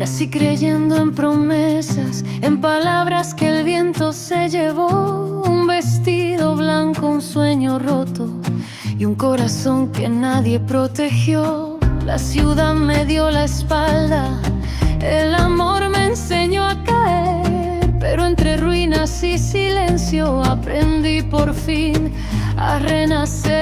Crecí creyendo en promesas, en palabras que el viento se llevó. Un vestido blanco, un sueño roto y un corazón que nadie protegió. La ciudad me dio la espalda, el amor me enseñó a caer, pero entre ruinas y silencio aprendí por fin a renacer.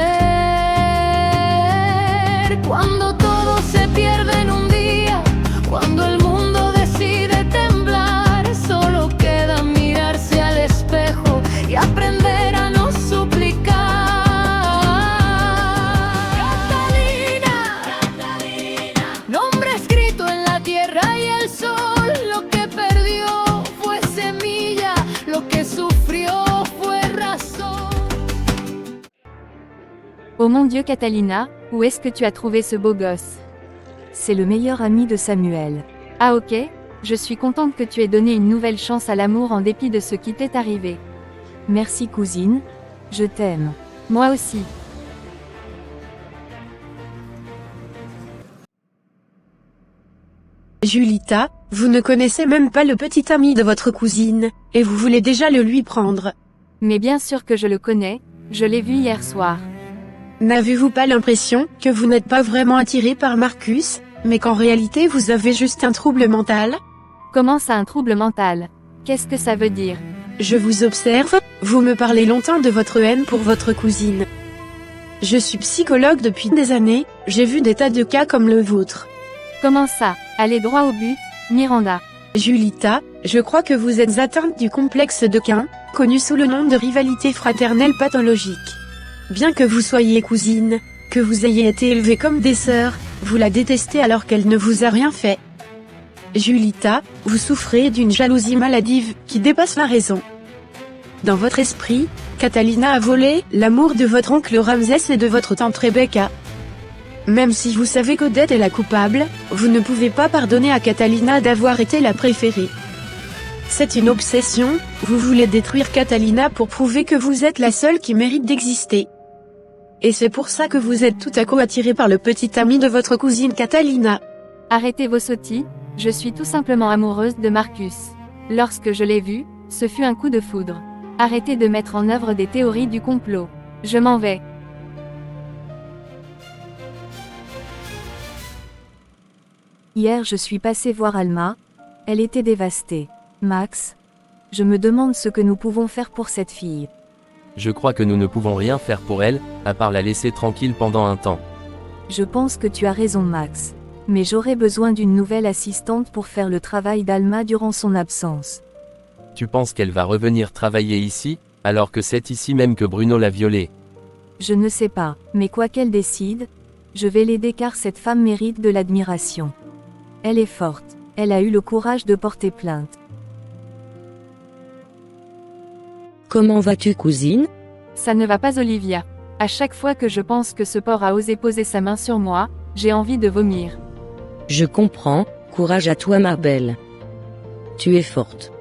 Cuando todo se pierde en un día, cuando el mundo decide temblar, solo queda mirarse al espejo y aprender a no suplicar. Catalina, nombre escrito en la tierra y el sol. Lo que perdió fue semilla, lo que sufrió fue razón. Oh mon Dieu Catalina, où est-ce que tu as trouvé ce beau gosse? C'est le meilleur ami de Samuel. Ah ok, je suis contente que tu aies donné une nouvelle chance à l'amour en dépit de ce qui t'est arrivé. Merci cousine, je t'aime. Moi aussi. Julita, vous ne connaissez même pas le petit ami de votre cousine, et vous voulez déjà le lui prendre. Mais bien sûr que je le connais, je l'ai vu hier soir. N'avez-vous pas l'impression que vous n'êtes pas vraiment attiré par Marcus, mais qu'en réalité vous avez juste un trouble mental? Comment ça un trouble mental? Qu'est-ce que ça veut dire? Je vous observe, vous me parlez longtemps de votre haine pour votre cousine. Je suis psychologue depuis des années, j'ai vu des tas de cas comme le vôtre. Comment ça? Allez droit au but, Miranda. Julita, je crois que vous êtes atteinte du complexe de Cain, connu sous le nom de rivalité fraternelle pathologique. Bien que vous soyez cousine, que vous ayez été élevée comme des sœurs, vous la détestez alors qu'elle ne vous a rien fait. Julita, vous souffrez d'une jalousie maladive qui dépasse la raison. Dans votre esprit, Catalina a volé l'amour de votre oncle Ramsès et de votre tante Rebecca. Même si vous savez qu'Odette est la coupable, vous ne pouvez pas pardonner à Catalina d'avoir été la préférée. C'est une obsession, vous voulez détruire Catalina pour prouver que vous êtes la seule qui mérite d'exister. Et c'est pour ça que vous êtes tout à coup attiré par le petit ami de votre cousine Catalina. Arrêtez vos sottis, je suis tout simplement amoureuse de Marcus. Lorsque je l'ai vu, ce fut un coup de foudre. Arrêtez de mettre en œuvre des théories du complot. Je m'en vais. Hier je suis passée voir Alma. Elle était dévastée. Max, je me demande ce que nous pouvons faire pour cette fille. Je crois que nous ne pouvons rien faire pour elle, à part la laisser tranquille pendant un temps. Je pense que tu as raison Max. Mais j'aurais besoin d'une nouvelle assistante pour faire le travail d'Alma durant son absence. Tu penses qu'elle va revenir travailler ici, alors que c'est ici même que Bruno l'a violée? Je ne sais pas, mais quoi qu'elle décide, je vais l'aider car cette femme mérite de l'admiration. Elle est forte, elle a eu le courage de porter plainte. Comment vas-tu cousine? Ça ne va pas Olivia. À chaque fois que je pense que ce porc a osé poser sa main sur moi, j'ai envie de vomir. Je comprends, courage à toi ma belle. Tu es forte.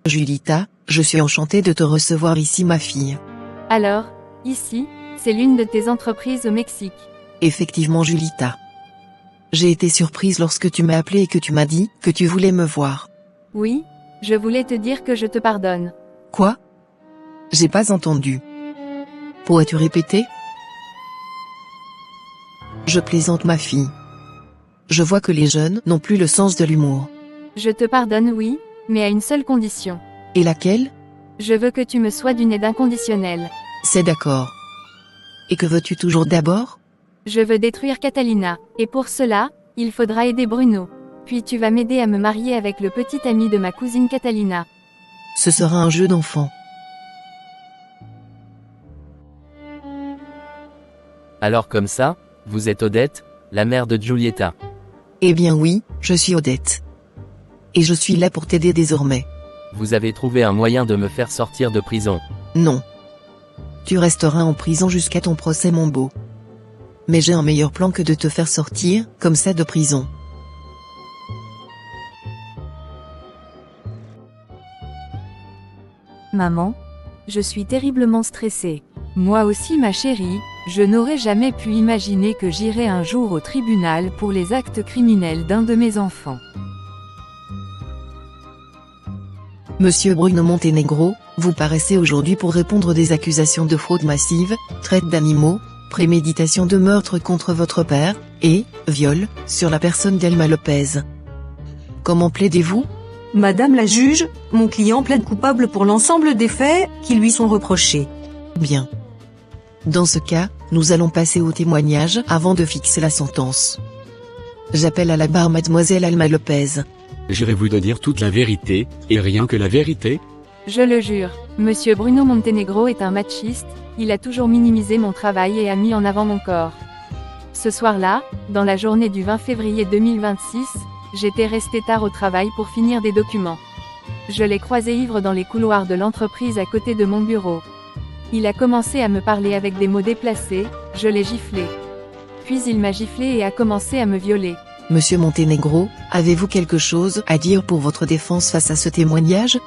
Julita, je suis enchantée de te recevoir ici ma fille. Alors, ici, c'est l'une de tes entreprises au Mexique. Effectivement Julita. J'ai été surprise lorsque tu m'as appelé et que tu m'as dit que tu voulais me voir. Oui, je voulais te dire que je te pardonne. Quoi? J'ai pas entendu. Pourrais-tu répéter? Je plaisante ma fille. Je vois que les jeunes n'ont plus le sens de l'humour. Je te pardonne oui, mais à une seule condition. Et laquelle? Je veux que tu me sois d'une aide inconditionnelle. C'est d'accord. Et que veux-tu toujours d'abord? Je veux détruire Catalina, et pour cela, il faudra aider Bruno. Puis tu vas m'aider à me marier avec le petit ami de ma cousine Catalina. Ce sera un jeu d'enfant. Alors comme ça, vous êtes Odette, la mère de Giulietta. Eh bien oui, je suis Odette. Et je suis là pour t'aider désormais. Vous avez trouvé un moyen de me faire sortir de prison. Non. Tu resteras en prison jusqu'à ton procès mon beau. Mais j'ai un meilleur plan que de te faire sortir, comme ça de prison. Maman, je suis terriblement stressée. Moi aussi ma chérie, Je n'aurais jamais pu imaginer que j'irais un jour au tribunal pour les actes criminels d'un de mes enfants. Monsieur Bruno Montenegro, vous paraissez aujourd'hui pour répondre des accusations de fraude massive, traite d'animaux, préméditation de meurtre contre votre père, et viol sur la personne d'Elma Lopez. Comment plaidez-vous? Madame la juge, mon client plaide coupable pour l'ensemble des faits qui lui sont reprochés. Bien. Dans ce cas, nous allons passer au témoignage avant de fixer la sentence. J'appelle à la barre mademoiselle Alma Lopez. Jurez-vous de dire toute la vérité, et rien que la vérité? Je le jure, Monsieur Bruno Montenegro est un machiste, il a toujours minimisé mon travail et a mis en avant mon corps. Ce soir-là, dans la journée du 20 février 2026, j'étais resté tard au travail pour finir des documents. Je l'ai croisé ivre dans les couloirs de l'entreprise à côté de mon bureau. Il a commencé à me parler avec des mots déplacés, je l'ai giflé. Puis il m'a giflé et a commencé à me violer. Monsieur Montenegro, avez-vous quelque chose à dire pour votre défense face à ce témoignage?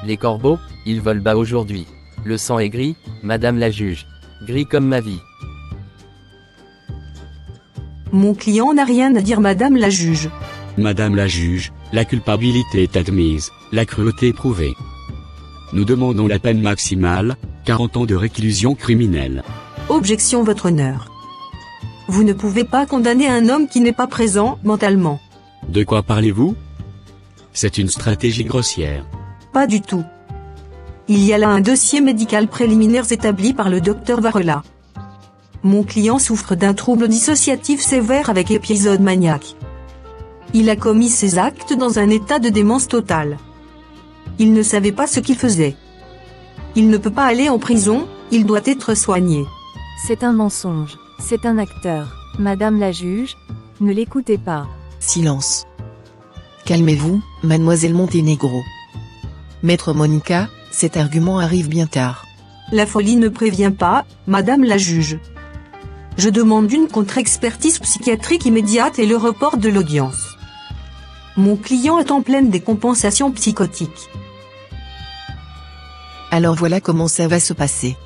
Les corbeaux, ils volent bas aujourd'hui. Le sang est gris, madame la juge. Gris comme ma vie. Mon client n'a rien à dire madame la juge. Madame la juge, la culpabilité est admise, la cruauté est prouvée. Nous demandons la peine maximale, 40 ans de réclusion criminelle. Objection votre honneur. Vous ne pouvez pas condamner un homme qui n'est pas présent mentalement. De quoi parlez-vous? C'est une stratégie grossière. Pas du tout. Il y a là un dossier médical préliminaire établi par le docteur Varela. Mon client souffre d'un trouble dissociatif sévère avec épisode maniaque. Il a commis ses actes dans un état de démence totale. Il ne savait pas ce qu'il faisait. Il ne peut pas aller en prison, il doit être soigné. C'est un mensonge, c'est un acteur. Madame la juge, ne l'écoutez pas. Silence. Calmez-vous, mademoiselle Montenegro. Maître Monica, cet argument arrive bien tard. La folie ne prévient pas, madame la juge. Je demande une contre-expertise psychiatrique immédiate et le report de l'audience. Mon client est en pleine décompensation psychotique. Alors voilà comment ça va se passer.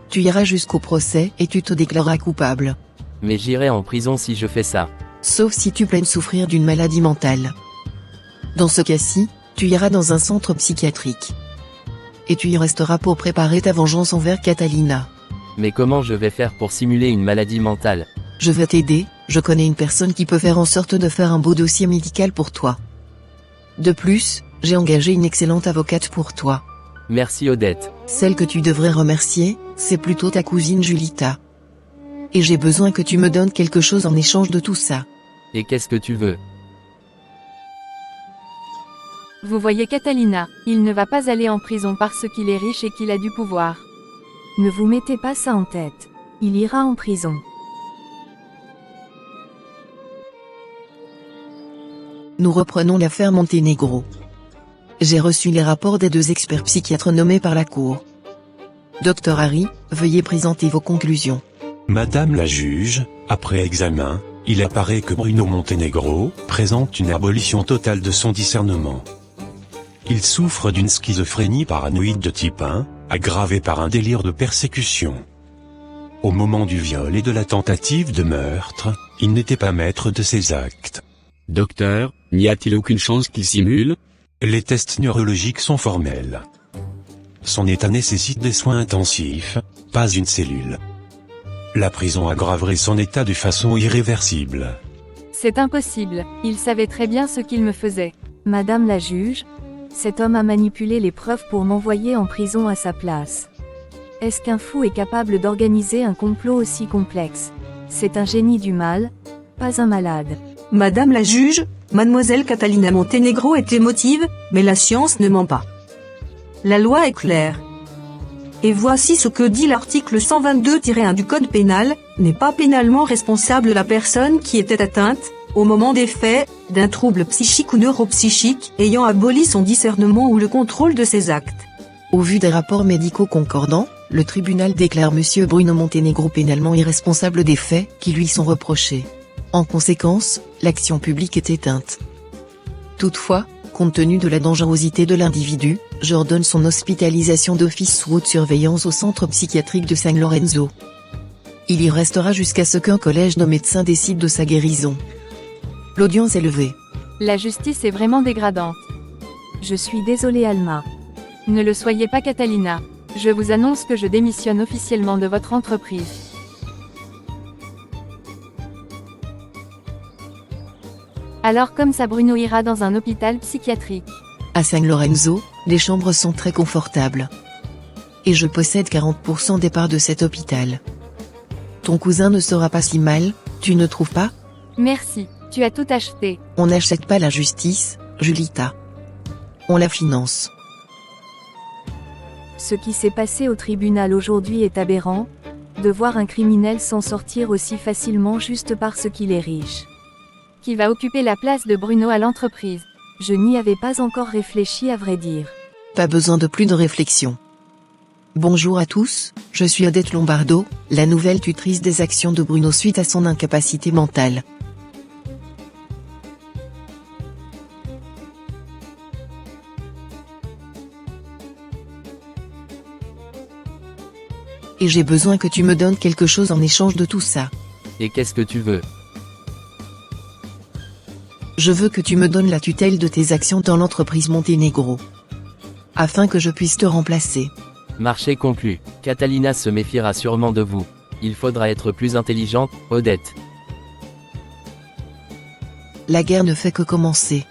Tu iras jusqu'au procès et tu te déclareras coupable. Mais j'irai en prison si je fais ça. Sauf si tu plaignes souffrir d'une maladie mentale. Dans ce cas-ci, tu iras dans un centre psychiatrique. Et tu y resteras pour préparer ta vengeance envers Catalina. Mais comment je vais faire pour simuler une maladie mentale? Je vais t'aider, je connais une personne qui peut faire en sorte de faire un beau dossier médical pour toi. De plus, j'ai engagé une excellente avocate pour toi. Merci Odette. Celle que tu devrais remercier, c'est plutôt ta cousine Julita. Et j'ai besoin que tu me donnes quelque chose en échange de tout ça. Et qu'est-ce que tu veux? Vous voyez Catalina, il ne va pas aller en prison parce qu'il est riche et qu'il a du pouvoir. Ne vous mettez pas ça en tête. Il ira en prison. Nous reprenons l'affaire Montenegro. J'ai reçu les rapports des 2 experts psychiatres nommés par la Cour. Docteur Harry, veuillez présenter vos conclusions. Madame la juge, après examen, il apparaît que Bruno Montenegro présente une abolition totale de son discernement. Il souffre d'une schizophrénie paranoïde de type 1, aggravée par un délire de persécution. Au moment du viol et de la tentative de meurtre, il n'était pas maître de ses actes. Docteur, n'y a-t-il aucune chance qu'il simule? Les tests neurologiques sont formels. Son état nécessite des soins intensifs, pas une cellule. La prison aggraverait son état de façon irréversible. C'est impossible, il savait très bien ce qu'il me faisait. Madame la juge, cet homme a manipulé les preuves pour m'envoyer en prison à sa place. Est-ce qu'un fou est capable d'organiser un complot aussi complexe? C'est un génie du mal, pas un malade. Madame la juge, mademoiselle Catalina Montenegro est émotive, mais la science ne ment pas. La loi est claire. Et voici ce que dit l'article 122-1 du Code pénal, n'est pas pénalement responsable la personne qui était atteinte, au moment des faits, d'un trouble psychique ou neuropsychique, ayant aboli son discernement ou le contrôle de ses actes. Au vu des rapports médicaux concordants, le tribunal déclare Monsieur Bruno Montenegro pénalement irresponsable des faits qui lui sont reprochés. En conséquence, l'action publique est éteinte. Toutefois, compte tenu de la dangerosité de l'individu, j'ordonne son hospitalisation d'office sous haute surveillance au centre psychiatrique de San Lorenzo. Il y restera jusqu'à ce qu'un collège de médecins décide de sa guérison. L'audience est levée. La justice est vraiment dégradante. Je suis désolée Alma. Ne le soyez pas Catalina. Je vous annonce que je démissionne officiellement de votre entreprise. Alors comme ça Bruno ira dans un hôpital psychiatrique. À San Lorenzo, les chambres sont très confortables. Et je possède 40% des parts de cet hôpital. Ton cousin ne sera pas si mal, tu ne trouves pas? Merci, tu as tout acheté. On n'achète pas la justice, Julita. On la finance. Ce qui s'est passé au tribunal aujourd'hui est aberrant, de voir un criminel s'en sortir aussi facilement juste parce qu'il est riche. Qui va occuper la place de Bruno à l'entreprise? Je n'y avais pas encore réfléchi à vrai dire. Pas besoin de plus de réflexion. Bonjour à tous, je suis Odette Lombardo, la nouvelle tutrice des actions de Bruno suite à son incapacité mentale. Et j'ai besoin que tu me donnes quelque chose en échange de tout ça. Et qu'est-ce que tu veux? Je veux que tu me donnes la tutelle de tes actions dans l'entreprise Monténégro. Afin que je puisse te remplacer. Marché conclu. Catalina se méfiera sûrement de vous. Il faudra être plus intelligente, Odette. La guerre ne fait que commencer.